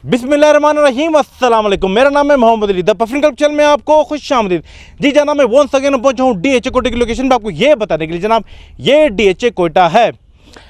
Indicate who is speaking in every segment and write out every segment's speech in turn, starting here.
Speaker 1: बिस्मिल्लाहिर्रहमानिर्रहीम, अस्सलाम वालेकुम। मेरा नाम है मोहम्मद अली। द पफरिन क्लब चैनल में आपको खुश आमदीद। जी जनाब, मैं वंस अगेन पहुंचा हूँ डीएचए कोटा की लोकेशन पर आपको ये बताने के लिए। जनाब ये डीएचए कोटा है।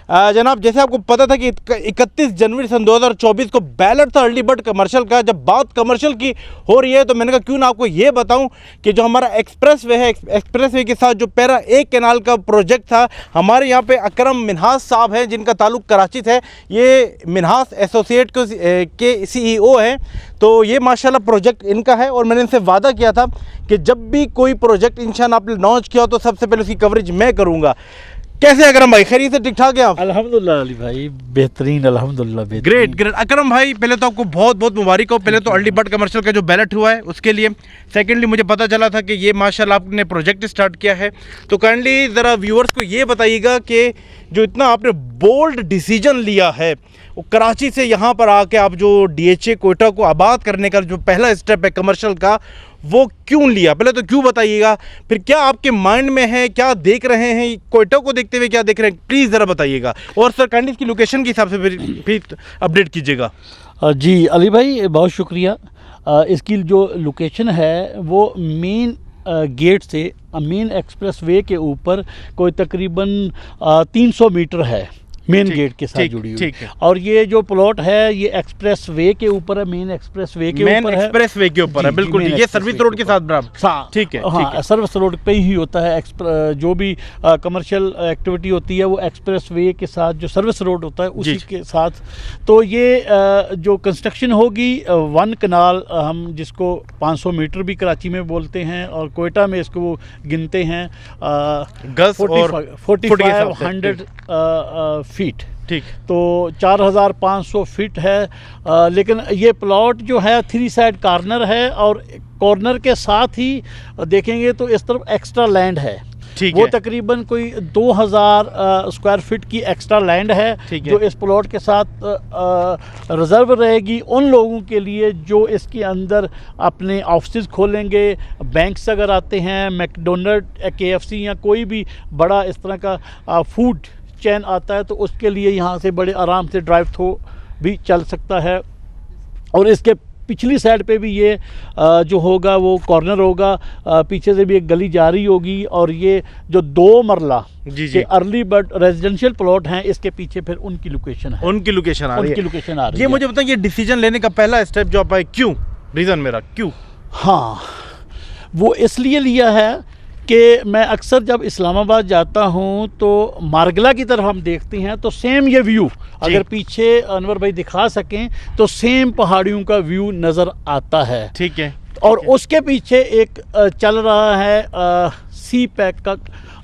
Speaker 1: जनाब जैसे आपको पता था कि 31 जनवरी सन 2024 को बैलेट था अर्ली बर्ड कमर्शियल का। जब बात कमर्शियल की हो रही है तो मैंने कहा क्यों ना आपको ये बताऊं कि जो हमारा एक्सप्रेस वे है, एक्सप्रेस वे के साथ जो पैरा एक कैनाल का प्रोजेक्ट था, हमारे यहाँ पे अकरम मिन्हास साहब हैं जिनका ताल्लुक कराची से है। ये मिन्हास एसोसिएट के CEO हैं। तो ये माशाल्लाह प्रोजेक्ट इनका है और मैंने इनसे वादा किया था कि जब भी कोई प्रोजेक्ट इंशाअल्लाह आपने लॉन्च किया हो तो सबसे पहले उसकी कवरेज मैं करूँगा। कैसे अकरम भाई, खैरियत से ठीक ठाक है आप?
Speaker 2: अल्हम्दुलिल्लाह अली भाई, बेहतरीन, अल्हम्दुलिल्लाह बेहतरीन।
Speaker 1: ग्रेट। अकरम भाई पहले तो आपको बहुत बहुत मुबारक हो। पहले तो अर्ली बर्ड कमर्शियल का जो बैलेट हुआ है उसके लिए। सेकेंडली मुझे पता चला था कि ये माशाल्लाह आपने प्रोजेक्ट स्टार्ट किया है। तो काइंडली ज़रा व्यूअर्स को ये बताइएगा कि जो इतना आपने बोल्ड डिसीजन लिया है, वो कराची से यहाँ पर आके आप जो डीएचए कोटा को आबाद करने का जो पहला स्टेप है कमर्शियल का, वो क्यों लिया? पहले तो क्यों बताइएगा, फिर क्या आपके माइंड में है, क्या देख रहे हैं कोयटा को देखते हुए, क्या देख रहे हैं, प्लीज़ ज़रा बताइएगा। और सर काइंडली इसकी लोकेशन के हिसाब से फिर अपडेट कीजिएगा।
Speaker 2: जी अली भाई बहुत शुक्रिया। इसकी जो लोकेशन है वो मेन गेट से मेन एक्सप्रेस वे के ऊपर कोई तकरीबन 300 मीटर है, मेन गेट के साथ जुड़ी हुई। और ये जो प्लॉट है ये एक्सप्रेस वे के ऊपर है, मेन एक्सप्रेस वे के ऊपर है,
Speaker 1: एक्सप्रेस वे के ऊपर है, बिल्कुल। ये सर्विस रोड के साथ बराबर, ठीक है।
Speaker 2: हाँ, सर्विस रोड पे ही होता है। जो भी कमर्शियल एक्टिविटी होती है वो एक्सप्रेस वे के साथ जो सर्विस रोड होता है उसी के साथ। तो ये जो कंस्ट्रक्शन होगी 1 कनाल, हम जिसको 500 मीटर भी कराची में बोलते हैं और कोयटा में इसको वो गिनते हैं 4500 फीट, ठीक। तो 4500 फीट है। लेकिन ये प्लॉट जो है 3 साइड कॉर्नर है और कॉर्नर के साथ ही देखेंगे तो इस तरफ एक्स्ट्रा लैंड है। वो तकरीबन कोई 2000 स्क्वायर फीट की एक्स्ट्रा लैंड है जो इस प्लॉट के साथ रिजर्व रहेगी उन लोगों के लिए जो इसके अंदर अपने ऑफिस खोलेंगे। बैंक्स अगर आते हैं, मैकडोनल्ड, KFC या कोई भी बड़ा इस तरह का फूड चैन आता है तो उसके लिए यहाँ से बड़े आराम से ड्राइव थ्रू भी चल सकता है। और इसके पिछली साइड पे भी ये जो होगा वो कॉर्नर होगा, पीछे से भी एक गली जारी होगी। और ये जो 2 मरला के अर्ली बर्ड रेजिडेंशियल प्लॉट हैं, इसके पीछे फिर उनकी लोकेशन है, उनकी लोकेशन आ रही है।
Speaker 1: ये मुझे बताइए, डिसीजन लेने का पहला स्टेप जो आप आए, क्यों? रीज़न मेरा क्यों?
Speaker 2: हाँ, वो इसलिए लिया है कि मैं अक्सर जब इस्लामाबाद जाता हूँ तो मारगला की तरफ हम देखते हैं तो सेम ये व्यू, अगर पीछे अनवर भाई दिखा सकें तो सेम पहाड़ियों का व्यू नज़र आता है, ठीक है। और उसके पीछे एक चल रहा है सी पैक का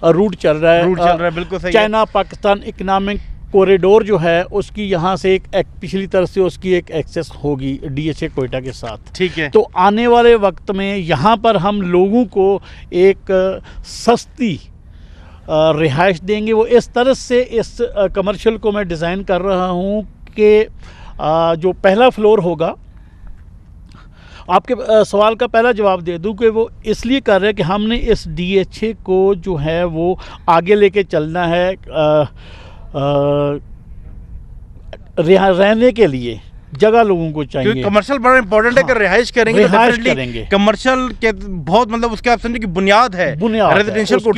Speaker 2: रूट चल रहा है,
Speaker 1: बिल्कुल सही।
Speaker 2: चाइना पाकिस्तान इकोनॉमिक कॉरिडोर जो है उसकी यहाँ से एक पिछली तरफ से उसकी एक एक्सेस होगी डीएचए कोयटा के साथ, ठीक है। तो आने वाले वक्त में यहाँ पर हम लोगों को एक सस्ती रिहाइश देंगे। वो इस तरह से इस कमर्शियल को मैं डिज़ाइन कर रहा हूँ कि जो पहला फ्लोर होगा, आपके सवाल का पहला जवाब दे दूं कि वो इसलिए कर रहे हैं कि हमने इस डीएचए को जो है वो आगे लेके चलना है। रहने के लिए जगह लोगों को चाहिए।
Speaker 1: कमर्शियल बड़ा इंपॉर्टेंट है कि रिहाइश करेंगे, कमर्शियल के बहुत मतलब उसके आप समझे कि बुनियाद है रेजिडेंशियल को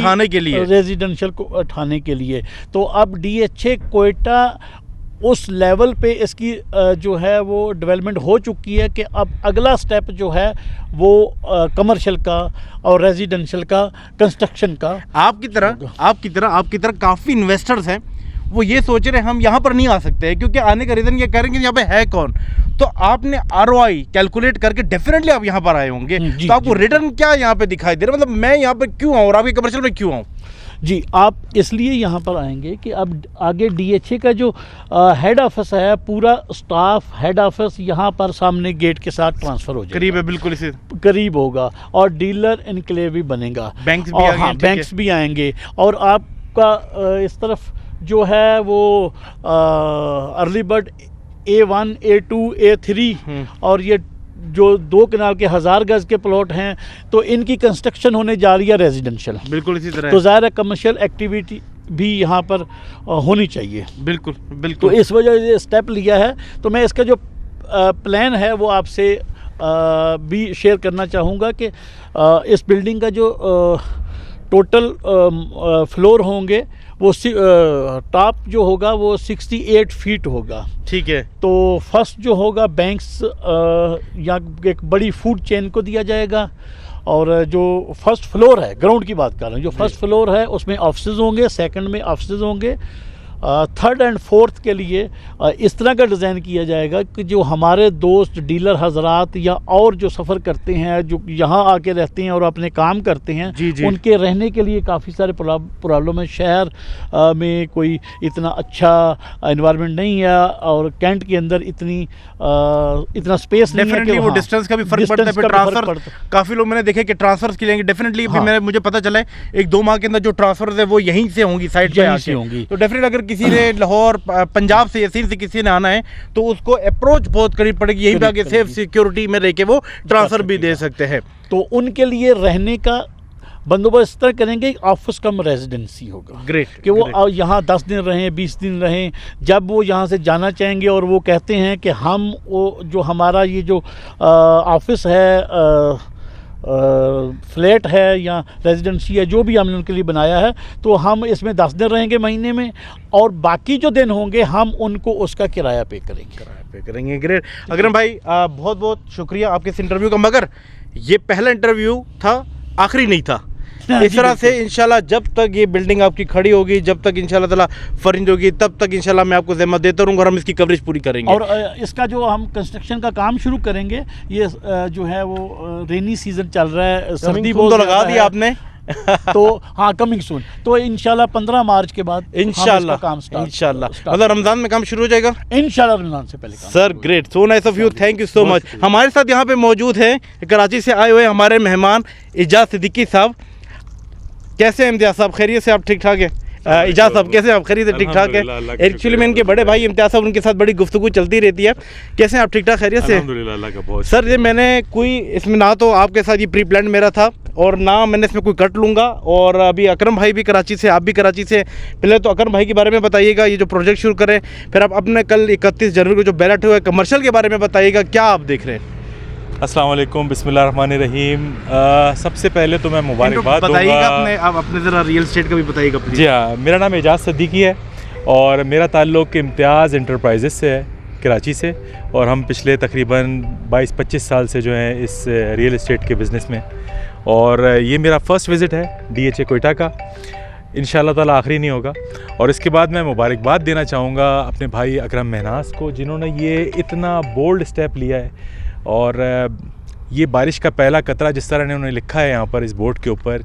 Speaker 1: उठाने के लिए। तो अब डीएचए कोयटा उस लेवल पे इसकी जो है वो डेवलपमेंट हो चुकी है कि अब अगला स्टेप जो है वो कमर्शियल का और रेजिडेंशियल का कंस्ट्रक्शन का। आपकी तरह काफ़ी इन्वेस्टर्स हैं, वो ये सोच रहे हैं हम यहाँ पर नहीं आ सकते हैं क्योंकि आने का रीज़न ये करेंगे यहाँ पे है कौन। तो आपने ROI कैलकुलेट करके डेफिनेटली आप यहाँ पर आए होंगे, तो आपको रिटर्न क्या यहाँ पे दिखाई दे रहा है? मतलब मैं यहाँ पे क्यों आऊँ और आपके कमर्शियल में क्यों आऊँ?
Speaker 2: जी, आप इसलिए यहाँ पर आएंगे कि अब आगे डीएचए का जो हेड ऑफिस है, पूरा स्टाफ हेड ऑफिस यहाँ पर सामने गेट के साथ ट्रांसफ़र हो जाएगा,
Speaker 1: करीब है, बिल्कुल इसे करीब
Speaker 2: होगा। और डीलर इनक्लेव भी बनेगा, बैंक्स भी आएंगे। और आपका इस तरफ जो है वो early bird A1, A2, A3 और ये जो 2 कनाल के 1000 गज के प्लॉट हैं तो इनकी कंस्ट्रक्शन होने जा रही है रेजिडेंशियल, बिल्कुल इसी तरह। तो ज़ाहिर है कमर्शियल एक्टिविटी भी यहाँ पर होनी चाहिए, बिल्कुल। तो इस वजह से स्टेप लिया है। तो मैं इसका जो प्लान है वो आपसे भी शेयर करना चाहूँगा कि इस बिल्डिंग का जो टोटल फ्लोर होंगे वो टॉप जो होगा वो 68 फीट होगा।
Speaker 1: ठीक है।
Speaker 2: तो फर्स्ट जो होगा बैंक्स या एक बड़ी फूड चेन को दिया जाएगा, और जो फर्स्ट फ्लोर है, ग्राउंड की बात कर रहे हैं, जो फर्स्ट फ्लोर है उसमें ऑफिसेज होंगे, सेकंड में ऑफिसेज होंगे, थर्ड एंड फोर्थ के लिए इस तरह का डिज़ाइन किया जाएगा कि जो हमारे दोस्त डीलर हजरात या और जो सफ़र करते हैं, जो यहाँ आके रहते हैं और अपने काम करते हैं, उनके रहने के लिए काफ़ी सारे प्रॉब्लम है। शहर में कोई इतना अच्छा इन्वायरमेंट नहीं है, और कैंट के अंदर इतना स्पेस नहीं है कि
Speaker 1: वो डिस्टेंस का भी फर्क पड़ता है। फिर ट्रांसफर काफ़ी लोग मैंने देखे कि ट्रांसफर्स के लिए डेफिनेटली मुझे पता चला है 1-2 माह के अंदर जो ट्रांसफर है वो यहीं से होंगी, साइड पे आके होंगी। तो डेफिनेटली अगर किसी ने लाहौर, पंजाब से या सिंध से किसी ने आना है तो उसको अप्रोच बहुत करीब पड़ेगी, यहीं पे आके सेफ सिक्योरिटी में रह के वो ट्रांसफर भी दे सकते हैं।
Speaker 2: तो उनके लिए रहने का बंदोबस्त इस तरह करेंगे, ऑफिस कम रेजिडेंसी होगा।
Speaker 1: ग्रेट।
Speaker 2: कि वो यहाँ 10 दिन रहें, 20 दिन रहें। जब वो यहाँ से जाना चाहेंगे और वो कहते हैं कि हम वो जो हमारा ये जो ऑफिस है, फ्लैट है या रेजिडेंसी है, जो भी हमने उनके लिए बनाया है, तो हम इसमें 10 दिन रहेंगे महीने में, और बाकी जो दिन होंगे हम उनको उसका किराया पे करेंगे।
Speaker 1: ग्रेट। अकरम भाई बहुत बहुत शुक्रिया आपके इस इंटरव्यू का, मगर ये पहला इंटरव्यू था, आखिरी नहीं था। इस तरह से इंशाल्लाह जब तक ये बिल्डिंग आपकी खड़ी होगी, जब तक इंशाल्लाह ताला फर्निश होगी, तब तक इंशाल्लाह मैं आपको ज़िम्मा देता रहूँगा और हम इसकी कवरेज पूरी करेंगे।
Speaker 2: और इसका जो हम कंस्ट्रक्शन का काम शुरू करेंगे, ये जो है वो रेनी सीजन चल रहा है, सर्दी बहुत
Speaker 1: तो लगा दिया आपने
Speaker 2: तो हाँ, कमिंग सून। तो इंशाल्लाह 15 मार्च के बाद
Speaker 1: इंशाल्लाह
Speaker 2: काम
Speaker 1: इंशाल्लाह मतलब रमज़ान में काम शुरू हो जाएगा
Speaker 2: इंशाल्लाह, रमज़ान से पहले।
Speaker 1: Sir great, so nice of you, thank you so much. हमारे साथ यहाँ पे मौजूद हैं कराची से आए हुए हमारे मेहमान इजाज़ सिद्दीकी साहब। कैसे हैं इम्तियाज़ साहब, खैरियत से? आप ठीक ठाक है? इजाज़ साहब कैसे, आप खैरियत से? ठीक ठाक है। एक्चुअली मैं इनके बड़े भाई इम्तियाज़ साहब, उनके साथ बड़ी गुफ्तगू चलती रहती है। कैसे हैं आप? ठीक ठाक, खैरियत से? सर ये मैंने कोई इसमें ना तो आपके साथ ये प्री प्लान मेरा था और ना मैंने इसमें कोई कट लूँगा। और अभी अकरम भाई भी कराची से, आप भी कराची से। पहले तो अकरम भाई के बारे में बताइएगा, ये जो प्रोजेक्ट शुरू करें, फिर आप अपने कल 31 जनवरी को जो बैलेट हुआ है कमर्शियल के बारे में बताइएगा, क्या आप देख रहे हैं?
Speaker 3: अस्सलाम वालेकुम, बिस्मिल्लाहिर्रहमानिर्रहीम। सबसे पहले तो मैं मुबारकबाद
Speaker 1: बताइएगा आप अपने ज़रा रियल एस्टेट का भी बताइएगा प्लीज़।
Speaker 3: जी हाँ, मेरा नाम इजाज़ सिद्दीकी है और मेरा ताल्लुक़ इम्तियाज़ इंटरप्राइजेज़ से है, कराची से। और हम पिछले तकरीबन 22-25 साल से जो है इस रियल एस्टेट के बिज़नेस में, और ये मेरा फ़र्स्ट विज़िट है DHA कोयटा का। इंशाल्लाह ताला आखिरी नहीं होगा। और इसके बाद मैं मुबारकबाद देना चाहूँगा अपने भाई अकरम महनाज को, जिन्होंने ये इतना बोल्ड स्टेप लिया है। और ये बारिश का पहला कतरा जिस तरह ने उन्होंने लिखा है यहाँ पर इस बोर्ड के ऊपर,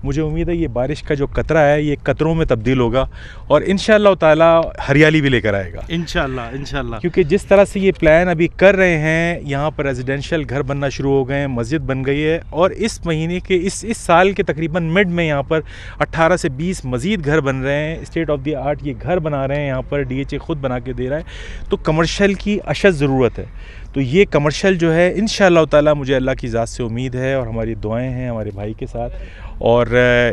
Speaker 3: मुझे उम्मीद है ये बारिश का जो कतरा है ये कतरों में तब्दील होगा और इंशाअल्लाह ताला हरियाली भी लेकर आएगा इंशाअल्लाह। क्योंकि जिस तरह से ये प्लान अभी कर रहे हैं, यहाँ पर रेजिडेंशियल घर बनना शुरू हो गए हैं, मस्जिद बन गई है, और इस महीने के इस साल के तकरीबन मिड में यहाँ पर 18 से 20 मज़ीद घर बन रहे हैं। स्टेट ऑफ द आर्ट ये घर बना रहे हैं, यहाँ पर DHA ख़ुद बना के दे रहा है। तो कमर्शियल की अशद ज़रूरत है। तो ये कमर्शियल जो है इंशाअल्लाह ताला, मुझे अल्लाह की ज़ात से उम्मीद है और हमारी दुआएं हैं हमारे भाई के साथ और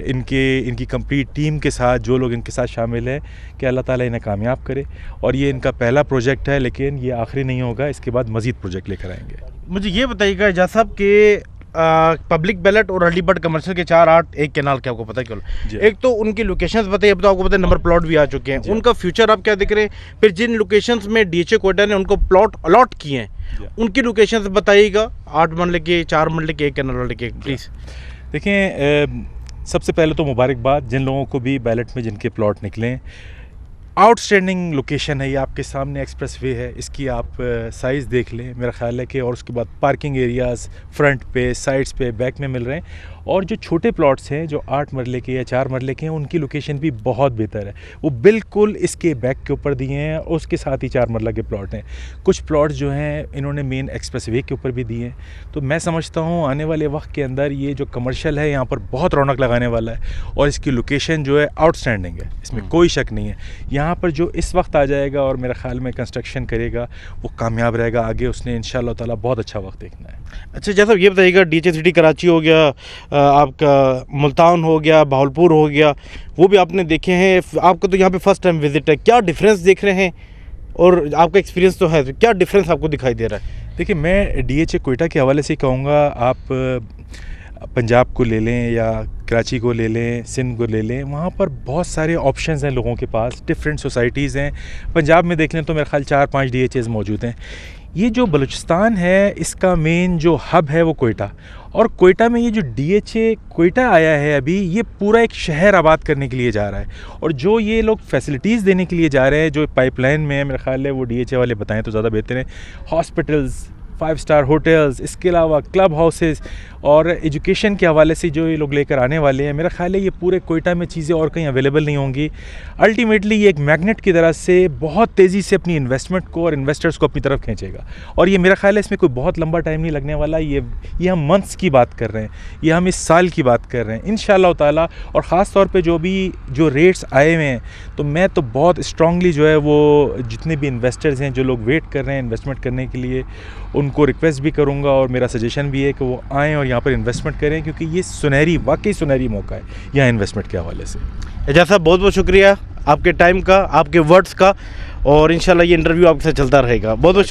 Speaker 3: इनकी कंप्लीट टीम के साथ, जो लोग इनके साथ शामिल हैं, कि अल्लाह ताला इन्हें कामयाब करे। और ये इनका पहला प्रोजेक्ट है, लेकिन ये आखिरी नहीं होगा, इसके बाद मज़ीद प्रोजेक्ट लेकर आएंगे।
Speaker 1: मुझे ये बताइएगा इजाज़ साहब कि पब्लिक बैलेट और अर्ली बर्ड कमर्शियल के 4-8 एक कैनाल के, आपको पता है क्यों? एक तो उनकी लोकेशंस बताइए, अब तो आपको पता है नंबर प्लॉट भी आ चुके हैं, उनका फ्यूचर आप क्या देख रहे हैं? फिर जिन लोकेशंस में DHA कोयटा ने उनको प्लॉट अलॉट किए हैं, उनकी लोकेशंस बताइएगा, 8 मरले के, 4 मरले के, 1 कैनाल वाले के, प्लीज़।
Speaker 3: देखें, सबसे पहले तो मुबारकबाद जिन लोगों को भी बैलेट में जिनके प्लॉट निकले। आउटस्टैंडिंग लोकेशन है ये, आपके सामने एक्सप्रेसवे है, इसकी आप साइज़ देख लें, मेरा ख्याल है कि। और उसके बाद पार्किंग एरियाज़ फ्रंट पे, साइड्स पे, बैक में मिल रहे हैं। और जो छोटे प्लॉट्स हैं जो 8 मरले के या 4 मरले के हैं, उनकी लोकेशन भी बहुत बेहतर है, वो बिल्कुल इसके बैक के ऊपर दिए हैं और उसके साथ ही 4 मरला के प्लॉट हैं। कुछ प्लॉट जो हैं इन्होंने मेन एक्सप्रेसवे के ऊपर भी दिए हैं। तो मैं समझता हूँ आने वाले वक्त के अंदर ये जो कमर्शियल है यहाँ पर बहुत रौनक लगाने वाला है और इसकी लोकेशन जो है आउटस्टैंडिंग है, इसमें कोई शक नहीं है। यहाँ पर जो इस वक्त आ जाएगा और मेरा ख्याल में कंस्ट्रक्शन करेगा वो कामयाब रहेगा, आगे उसने इंशाअल्लाह ताला बहुत अच्छा वक्त देखना है।
Speaker 1: अच्छा जैसा ये बताइएगा, DHA सिटी कराची हो गया, आपका मुल्तान हो गया, भावलपुर हो गया, वो भी आपने देखे हैं, आपको तो यहाँ पे फर्स्ट टाइम विजिट है, क्या डिफरेंस देख रहे हैं और आपका एक्सपीरियंस तो है, तो क्या डिफरेंस आपको दिखाई दे रहा है?
Speaker 3: देखिए, मैं DHA कोयटा के हवाले से ही कहूँगा, आप पंजाब को ले लें या कराची को ले लें, सिंध को ले लें, वहाँ पर बहुत सारे ऑप्शंस हैं लोगों के पास, डिफरेंट सोसाइटीज़ हैं। पंजाब में देख लें तो मेरे ख्याल 4-5 DHAs मौजूद हैं। ये जो बलूचिस्तान है, इसका मेन जो हब है वो कोयटा, और कोयटा में ये जो DHA कोयटा आया है अभी, ये पूरा एक शहर आबाद करने के लिए जा रहा है। और जो ये लोग फैसिलिटीज़ देने के लिए जा रहे हैं, जो पाइपलाइन में है, मेरा ख्याल है वो DHA वाले बताएं तो ज़्यादा बेहतर है। हॉस्पिटल्स, 5 स्टार होटल्स, इसके अलावा क्लब हाउसेस और एजुकेशन के हवाले से जो ये लोग लेकर आने वाले हैं, मेरा ख्याल है ये पूरे कोयटा में चीज़ें और कहीं अवेलेबल नहीं होंगी। अल्टीमेटली ये एक मैग्नेट की तरह से बहुत तेज़ी से अपनी इन्वेस्टमेंट को और इन्वेस्टर्स को अपनी तरफ खींचेगा। और ये मेरा ख्याल है इसमें कोई बहुत लंबा टाइम नहीं लगने वाला। ये हम मंथ्स की बात कर रहे हैं, ये हम इस साल की बात कर रहे हैं इंशाअल्लाह ताला। और ख़ास तौर पे जो रेट्स आए हुए हैं, तो मैं तो बहुत स्ट्रांगली जो है वो जितने भी इन्वेस्टर्स हैं, जो लोग वेट कर रहे हैं इन्वेस्टमेंट करने के लिए, उनको रिक्वेस्ट भी करूँगा और मेरा सजेशन भी है कि वो आएँ और यहाँ पर इन्वेस्टमेंट करें, क्योंकि ये वाकई सुनहरी मौका है यहाँ इन्वेस्टमेंट के हवाले से।
Speaker 1: एजाज साहब, बहुत बहुत शुक्रिया आपके टाइम का, आपके वर्ड्स का, और इंशाल्लाह ये इंटरव्यू आपके साथ चलता रहेगा। बहुत बहुत